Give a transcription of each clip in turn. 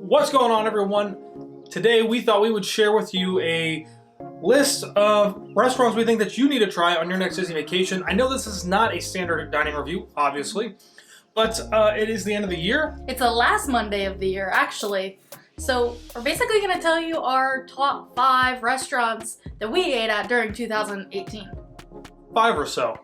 What's going on, everyone? Today we thought we would share with you a list of restaurants we think that you need to try on your next Disney vacation. I know this is not a standard dining review, obviously, but it is the end of the year. It's the last Monday of the year, actually. So we're basically going to tell you our top 5 restaurants that we ate at during 2018. 5 or so.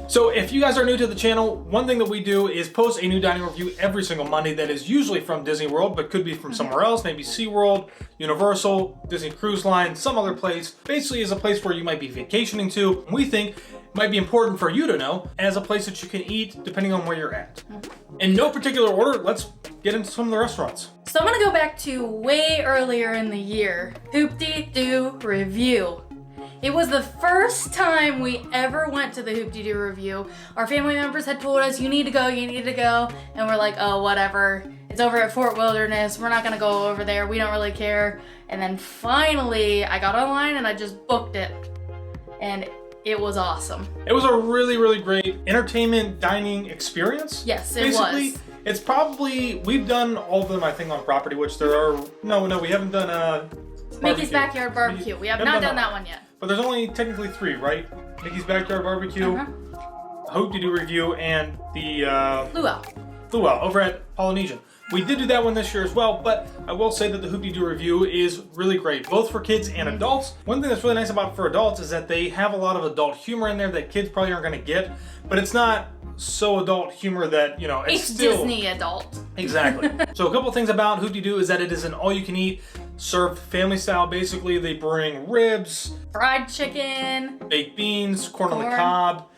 So if you guys are new to the channel, one thing that we do is post a new dining review every single Monday that is usually from Disney World, but could be from somewhere else, maybe SeaWorld, Universal, Disney Cruise Line, some other place. Basically is a place where you might be vacationing to. We think might be important for you to know as a place that you can eat depending on where you're at. In no particular order, let's get into some of the restaurants. So I'm going to go back to way earlier in the year. HoopdeeDoo review. It was the first time we ever went to the HoopdeeDoo review. Our family members had told us, you need to go, and we're like, oh, whatever. It's over at Fort Wilderness. We're not gonna go over there. We don't really care. And then finally, I got online and I just booked it. And it was awesome. It was a really, really great entertainment dining experience. Yes, it Basically, was. It's probably, we've done all of them, I think, on property, which there are, no, we haven't done Mickey's Backyard Barbecue. We have not done that one yet. But there's only technically 3, right? Mickey's Backyard Barbecue, HoopdeeDoo review, and the Luau over at Polynesian. We did do that one this year as well, but I will say that the HoopdeeDoo review is really great, both for kids and adults. One thing that's really nice about it for adults is that they have a lot of adult humor in there that kids probably aren't going to get, but it's not so adult humor that, you know, it's still Disney adult. Exactly. So a couple of things about HoopdeeDoo is that it is an all-you-can-eat, served family style. Basically, they bring ribs, fried chicken, baked beans, corn on the cob,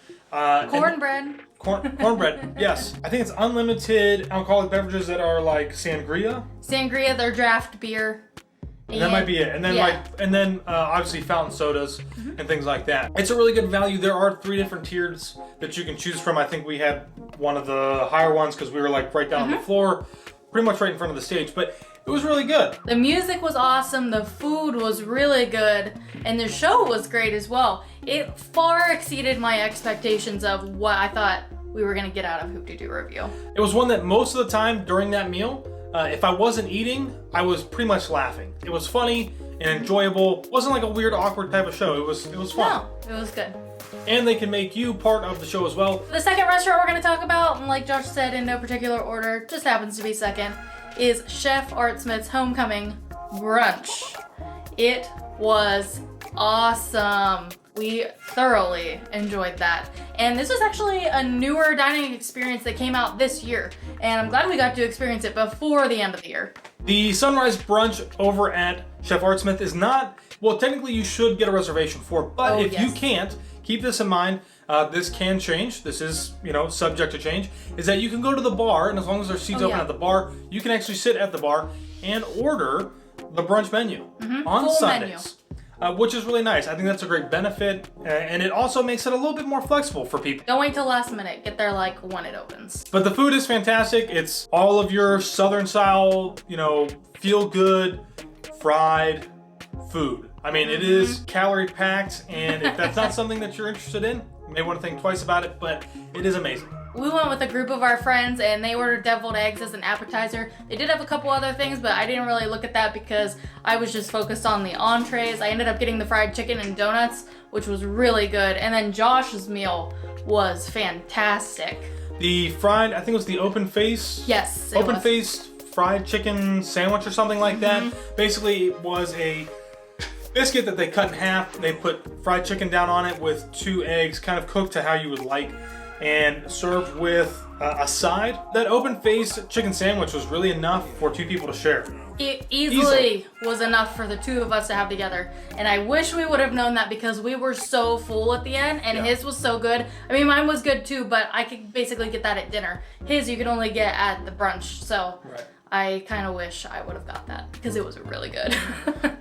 cornbread. Cornbread, yes. I think it's unlimited alcoholic beverages that are like sangria. Sangria, their draft beer. And that might be it. And then obviously fountain sodas and things like that. It's a really good value. There are 3 different tiers that you can choose from. I think we had one of the higher ones because we were like right down on the floor, pretty much right in front of the stage. But it was really good. The music was awesome, the food was really good, and the show was great as well. It far exceeded my expectations of what I thought we were gonna get out of HoopdeeDoo review. It was one that most of the time during that meal, if I wasn't eating, I was pretty much laughing. It was funny and enjoyable. It wasn't like a weird, awkward type of show. It was fun. No, it was good. And they can make you part of the show as well. The second restaurant we're gonna talk about, and like Josh said, in no particular order, just happens to be second, is Chef Art Smith's Homecoming Brunch. It was awesome. We thoroughly enjoyed that. And this was actually a newer dining experience that came out this year. And I'm glad we got to experience it before the end of the year. The sunrise brunch over at Chef Art Smith is not, well, technically you should get a reservation for, but if you can't, keep this in mind. This can change. This is, subject to change. Is that you can go to the bar, and as long as there's seats open at the bar, you can actually sit at the bar and order the brunch menu on full Sundays, which is really nice. I think that's a great benefit, and it also makes it a little bit more flexible for people. Don't wait till last minute. Get there like when it opens. But the food is fantastic. It's all of your Southern style, feel good, fried food. I mean, it is calorie packed, and if that's not something that you're interested in, you may want to think twice about it, but it is amazing. We went with a group of our friends and they ordered deviled eggs as an appetizer. They did have a couple other things, but I didn't really look at that because I was just focused on the entrees. I ended up getting the fried chicken and donuts, which was really good. And then Josh's meal was fantastic. The fried, I think it was the open face. Yes, open faced fried chicken sandwich or something like that. Basically, it was a biscuit that they cut in half. They put fried chicken down on it with 2 eggs, kind of cooked to how you would like, and served with a side. That open-faced chicken sandwich was really enough for 2 people to share. It easily was enough for the 2 of us to have together. And I wish we would have known that because we were so full at the end, and his was so good. I mean, mine was good too, but I could basically get that at dinner. His you could only get at the brunch, so I kind of wish I would have got that because it was really good.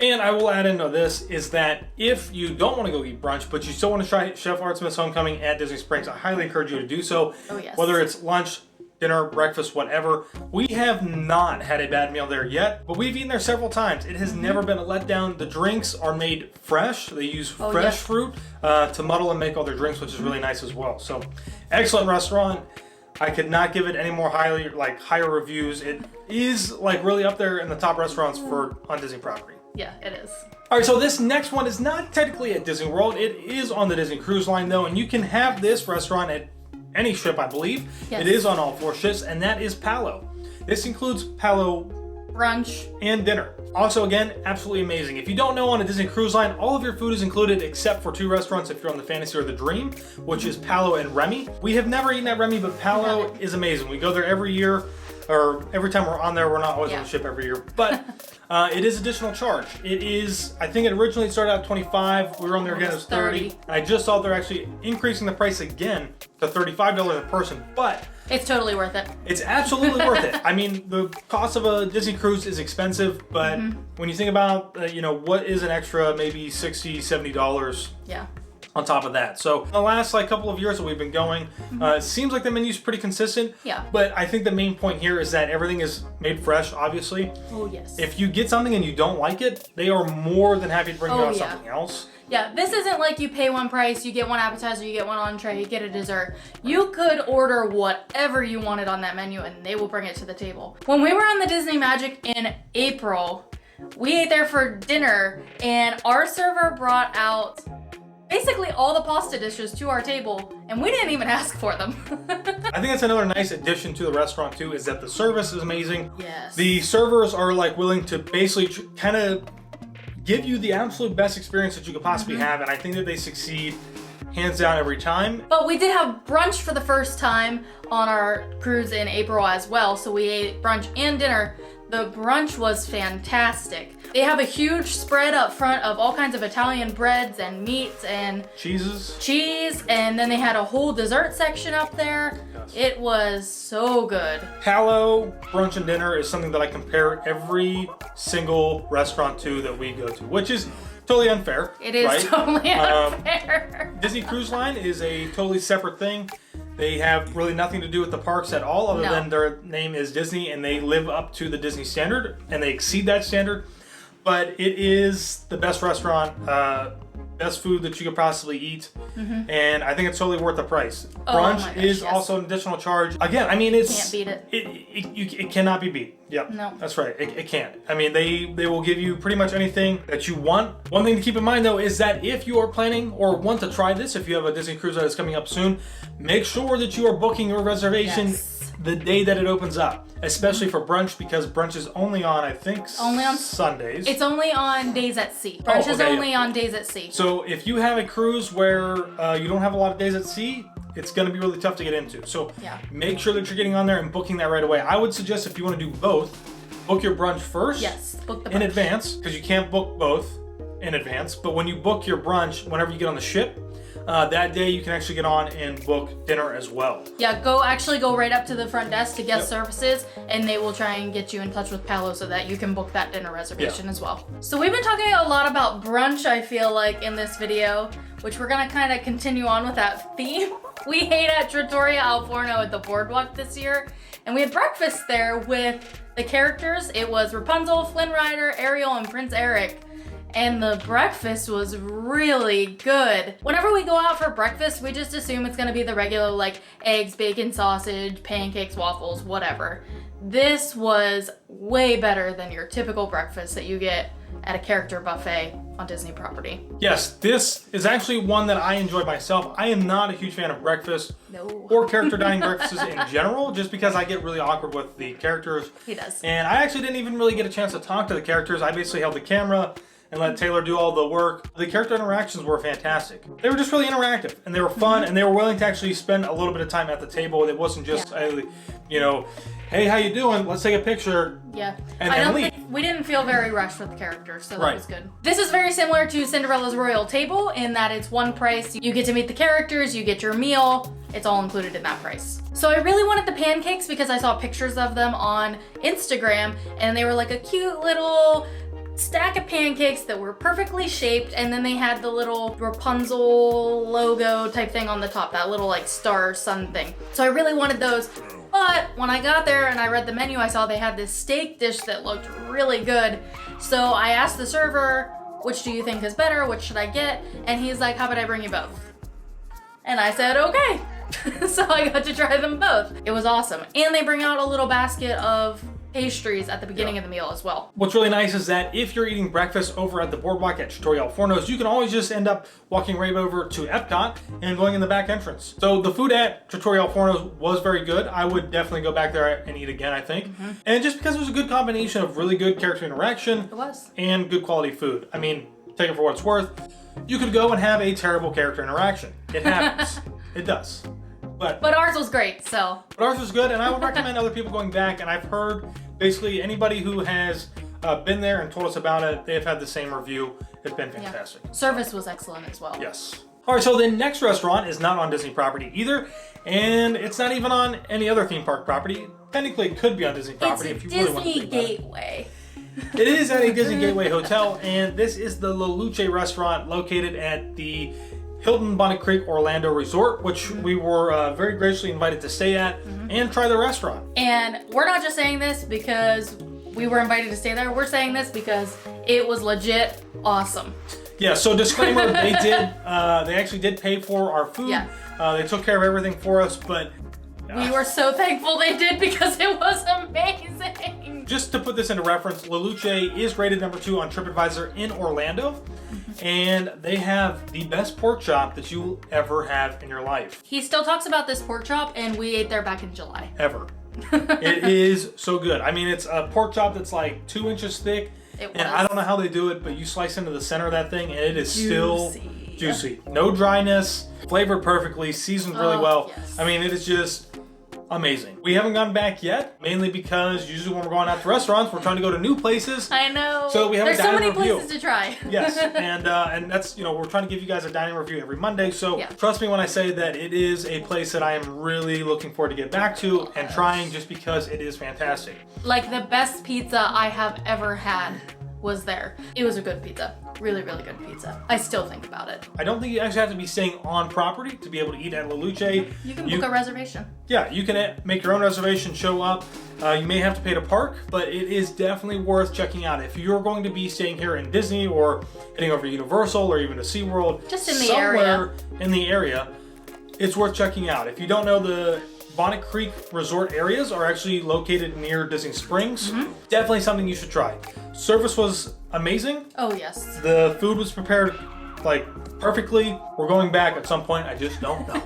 And I will add into this is that if you don't want to go eat brunch, but you still want to try Chef Art Smith's Homecoming at Disney Springs, I highly encourage you to do so. Oh, yes. Whether it's lunch, dinner, breakfast, whatever. We have not had a bad meal there yet, but we've eaten there several times. It has never been a letdown. The drinks are made fresh. They use fresh fruit to muddle and make all their drinks, which is really nice as well. So excellent restaurant. I could not give it any more higher reviews. It is like really up there in the top restaurants on Disney property. Yeah, it is. All right, so this next one is not technically at Disney World. It is on the Disney Cruise Line though, and you can have this restaurant at any ship, I believe. Yes. It is on all 4 ships, and that is Paulo. This includes Paulo brunch and dinner. Also, again, absolutely amazing. If you don't know, on a Disney Cruise Line, all of your food is included except for 2 restaurants if you're on the Fantasy or the Dream, which is Paulo and Remy. We have never eaten at Remy, but Paulo is amazing. We go there every year, or every time we're on there. We're not always on the ship every year, but it is additional charge. It is, I think it originally started out at 25. We were on there again, it was 30. And I just saw they're actually increasing the price again to $35 a person, but it's totally worth it. it's absolutely worth it. I mean, the cost of a Disney cruise is expensive, but when you think about, what is an extra maybe $60, $70 on top of that. So the last couple of years that we've been going, it seems like the menu's pretty consistent. Yeah. But I think the main point here is that everything is made fresh, obviously. Oh, yes. If you get something and you don't like it, they are more than happy to bring you out something else. Yeah, this isn't like you pay one price, you get one appetizer, you get one entree, you get a dessert. You could order whatever you wanted on that menu and they will bring it to the table. When we were on the Disney Magic in April, we ate there for dinner and our server brought out basically all the pasta dishes to our table and we didn't even ask for them. I think that's another nice addition to the restaurant too, is that the service is amazing. Yes. The servers are willing to basically kind of give you the absolute best experience that you could possibly have, and I think that they succeed hands down every time. But we did have brunch for the first time on our cruise in April as well, so we ate brunch and dinner. The brunch was fantastic. They have a huge spread up front of all kinds of Italian breads and meats and cheese, and then they had a whole dessert section up there. Yes. It was so good. Paulo brunch and dinner is something that I compare every single restaurant to that we go to, which is totally unfair. It is totally unfair. Disney Cruise Line is a totally separate thing. They have really nothing to do with the parks at all, other than their name is Disney, and they live up to the Disney standard, and they exceed that standard. But it is the best restaurant, best food that you could possibly eat, and I think it's totally worth the price. Brunch is also an additional charge. Again, I mean, it's can't beat it. It cannot be beat. Yeah, no, that's right. It can't. I mean, they will give you pretty much anything that you want. One thing to keep in mind though is that if you are planning or want to try this, if you have a Disney cruise that is coming up soon, make sure that you are booking your reservation the day that it opens up, especially for brunch, because brunch is only on, I think, only on Sundays. It's only on days at sea. Brunch is only on days at sea. So if you have a cruise where you don't have a lot of days at sea, it's going to be really tough to get into. So make sure that you're getting on there and booking that right away. I would suggest, if you want to do both, book your brunch first. Yes, book the brunch in advance, because you can't book both in advance. But when you book your brunch, whenever you get on the ship, that day you can actually get on and book dinner as well. Yeah, go right up to the front desk to guest services, and they will try and get you in touch with Paulo so that you can book that dinner reservation as well. So we've been talking a lot about brunch, I feel like, in this video, which we're gonna kind of continue on with that theme. We ate at Trattoria Al Forno at the Boardwalk this year, and we had breakfast there with the characters. It was Rapunzel, Flynn Rider, Ariel, and Prince Eric. And the breakfast was really good. Whenever we go out for breakfast, we just assume it's gonna be the regular eggs, bacon, sausage, pancakes, waffles, whatever. This was way better than your typical breakfast that you get at a character buffet on Disney property. Yes, this is actually one that I enjoyed myself. I am not a huge fan of breakfast or character dining breakfasts in general, just because I get really awkward with the characters. He does. And I actually didn't even really get a chance to talk to the characters. I basically held the camera and let Taylor do all the work. The character interactions were fantastic. They were just really interactive, and they were fun, and they were willing to actually spend a little bit of time at the table. It wasn't just, hey, how you doing? Let's take a picture. Yeah. And then leave. We didn't feel very rushed with the characters, so that was good. This is very similar to Cinderella's Royal Table in that it's one price. You get to meet the characters, you get your meal. It's all included in that price. So I really wanted the pancakes because I saw pictures of them on Instagram, and they were like a cute little stack of pancakes that were perfectly shaped, and then they had the little Rapunzel logo type thing on the top, that little like star sun thing. So I really wanted those. But when I got there and I read the menu, I saw they had this steak dish that looked really good. So I asked the server, which do you think is better? Which should I get? And he's like, how about I bring you both? And I said, okay. So I got to try them both. It was awesome. And they bring out a little basket of pastries at the beginning of the meal as well. What's really nice is that if you're eating breakfast over at the boardwalk at Trattoria al Forno's, you can always just end up walking right over to Epcot and going in the back entrance. So the food at Trattoria al Forno's was very good. I would definitely go back there and eat again, I think. And just because it was a good combination of really good character interaction It was. and good quality food. I mean, take it for what it's worth. You could go and have a terrible character interaction. It happens. It does. But ours was great, so. But ours was good, and I would recommend other people going back. And I've heard basically anybody who has been there and told us about it, they've had the same review. It's been fantastic. Yeah. Service was excellent as well. Yes. All right, so the next restaurant is not on Disney property either, and it's not even on any other theme park property. Technically, it could be on Disney property if you really want to Disney think about it. Gateway. It is at a Disney Gateway hotel, and this is the Luce restaurant located at the Hilton Bonnet Creek Orlando Resort, which we were very graciously invited to stay at and try the restaurant. And we're not just saying this because we were invited to stay there. We're saying this because it was legit awesome. Yeah, so disclaimer, they actually did pay for our food. Yeah. They took care of everything for us, but We were so thankful they did because it was amazing. just to put this into reference, La Luce is rated number 2 on TripAdvisor in Orlando. And they have the best pork chop that you'll ever have in your life. He still talks about this pork chop, and we ate there back in July. Ever. It is so good. I mean, it's a pork chop that's like 2 inches thick. It was. And I don't know how they do it, but you slice into the center of that thing and it is still Juicy. juicy. No dryness, flavored perfectly, seasoned really well. Yes. I mean, it is just amazing. We haven't gone back yet, mainly because usually when we're going out to restaurants, we're trying to go to new places. I know. So we have There's a so dining many review. places to try. Yes, and that's, we're trying to give you guys a dining review every Monday. So Yeah. trust me when I say that it is a place that I am really looking forward to get back to and trying, just because it is fantastic. Like the best pizza I have ever had was there. It was a good pizza. Really, really good pizza. I still think about it. I don't think you actually have to be staying on property to be able to eat at La Luce. You can book a reservation. Yeah, you can make your own reservation, show up. You may have to pay to park, but it is definitely worth checking out. If you're going to be staying here in Disney or heading over to Universal or even to SeaWorld, Just in the somewhere in the area, it's worth checking out. If you don't know, the Bonnet Creek resort areas are actually located near Disney Springs. Definitely something you should try. Service was amazing. Oh, yes. The food was prepared like perfectly. We're going back at some point. I just don't know.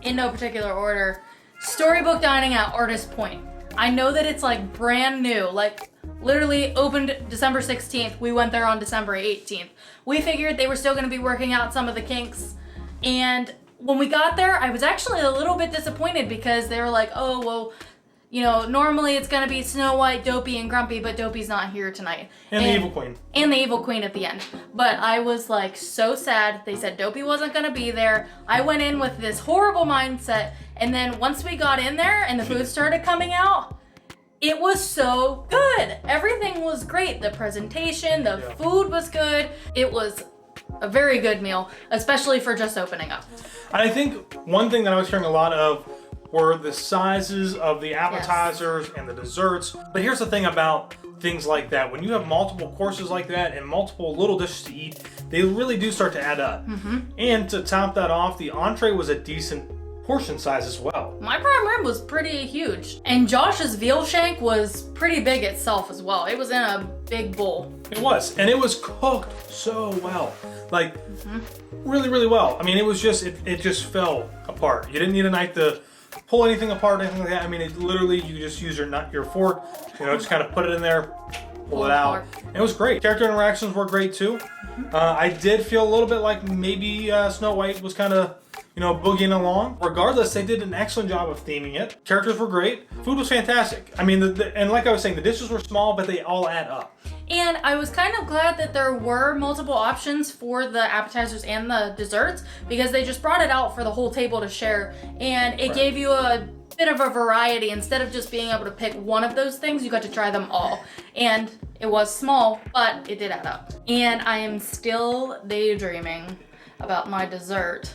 In no particular order, Storybook Dining at Artist Point. I know that it's like brand new, like literally opened December 16th. We went there on December 18th. We figured they were still going to be working out some of the kinks. And when we got there, I was actually a little bit disappointed because they were like, oh, well, normally it's going to be Snow White, Dopey, and Grumpy, but Dopey's not here tonight. And the Evil Queen. And the Evil Queen at the end. But I was like so sad. They said Dopey wasn't going to be there. I went in with this horrible mindset. And then once we got in there and the food started coming out, it was so good. Everything was great. The presentation, the food was good. It was a very good meal, especially for just opening up. I think one thing that I was hearing a lot of were the sizes of the appetizers and the desserts. But here's the thing about things like that. When you have multiple courses like that and multiple little dishes to eat, they really do start to add up. And to top that off, the entree was a decent portion size as well. My prime rib was pretty huge. And Josh's veal shank was pretty big itself as well. It was in a big bowl. It was. And it was cooked so well. Like, really, really well. I mean, it was just, it just fell apart. You didn't need a knife to pull anything apart, anything like that. I mean, it literally, you just use your fork, just kind of put it in there, pull it out. And it was great. Character interactions were great too. I did feel a little bit like maybe Snow White was kind of, boogieing along. Regardless, they did an excellent job of theming it. Characters were great. Food was fantastic. I mean, and like I was saying, the dishes were small, but they all add up. And I was kind of glad that there were multiple options for the appetizers and the desserts, because they just brought it out for the whole table to share, and it gave you a bit of a variety. Instead of just being able to pick one of those things, you got to try them all. And it was small, but it did add up. And I am still daydreaming about my dessert.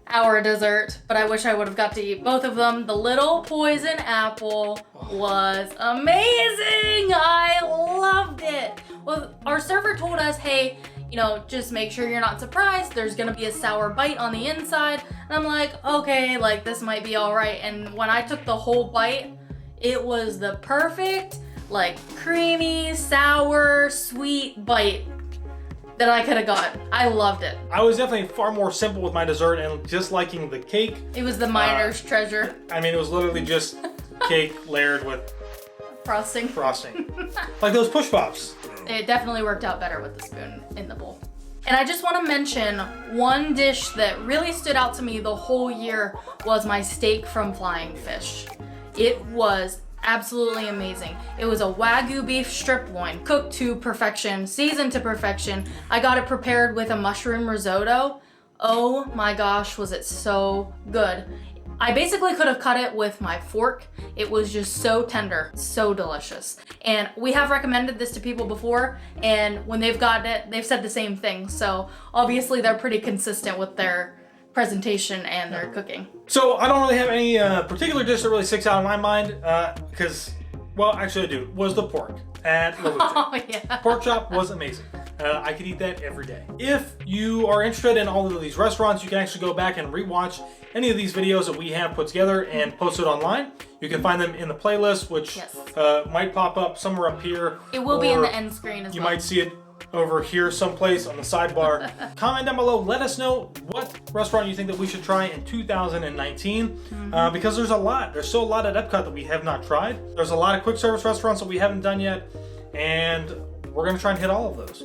Our dessert, but I wish I would have got to eat both of them. The little poison apple was amazing. I loved it. Well, our server told us, hey, you know, just make sure you're not surprised. There's gonna be a sour bite on the inside. And I'm like, okay, like this might be all right. And when I took the whole bite, it was the perfect, like creamy, sour, sweet bite that I could have got. I loved it. I was definitely far more simple with my dessert and just liking the cake. It was the miner's treasure. I mean, it was literally just cake layered with Frosting. Like those push pops. It definitely worked out better with the spoon in the bowl. And I just want to mention one dish that really stood out to me the whole year was my steak from Flying Fish. It was absolutely amazing. It was a Wagyu beef strip loin, cooked to perfection, seasoned to perfection. I got it prepared with a mushroom risotto. Oh my gosh, was it so good. I basically could have cut it with my fork. It was just so tender, so delicious. And we have recommended this to people before, and when they've gotten it, they've said the same thing. So obviously they're pretty consistent with their presentation and their cooking. So I don't really have any particular dish that really sticks out in my mind because, well, actually I do, was the pork at Loughman. Oh yeah. Pork chop was amazing. I could eat that every day. If you are interested in all of these restaurants, you can actually go back and rewatch any of these videos that we have put together and posted online. You can find them in the playlist, which might pop up somewhere up here. It will be in the end screen as well. You might see it over here someplace on the sidebar. Comment down below, let us know what restaurant you think that we should try in 2019 because there's a lot. There's still a lot at Epcot that we have not tried. There's a lot of quick service restaurants that we haven't done yet, and we're gonna try and hit all of those.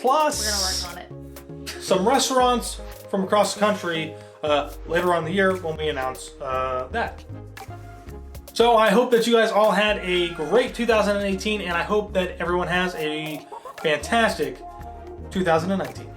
Plus, we're gonna work on it. Some restaurants from across the country later on in the year when we announce that. So I hope that you guys all had a great 2018, and I hope that everyone has a fantastic 2019.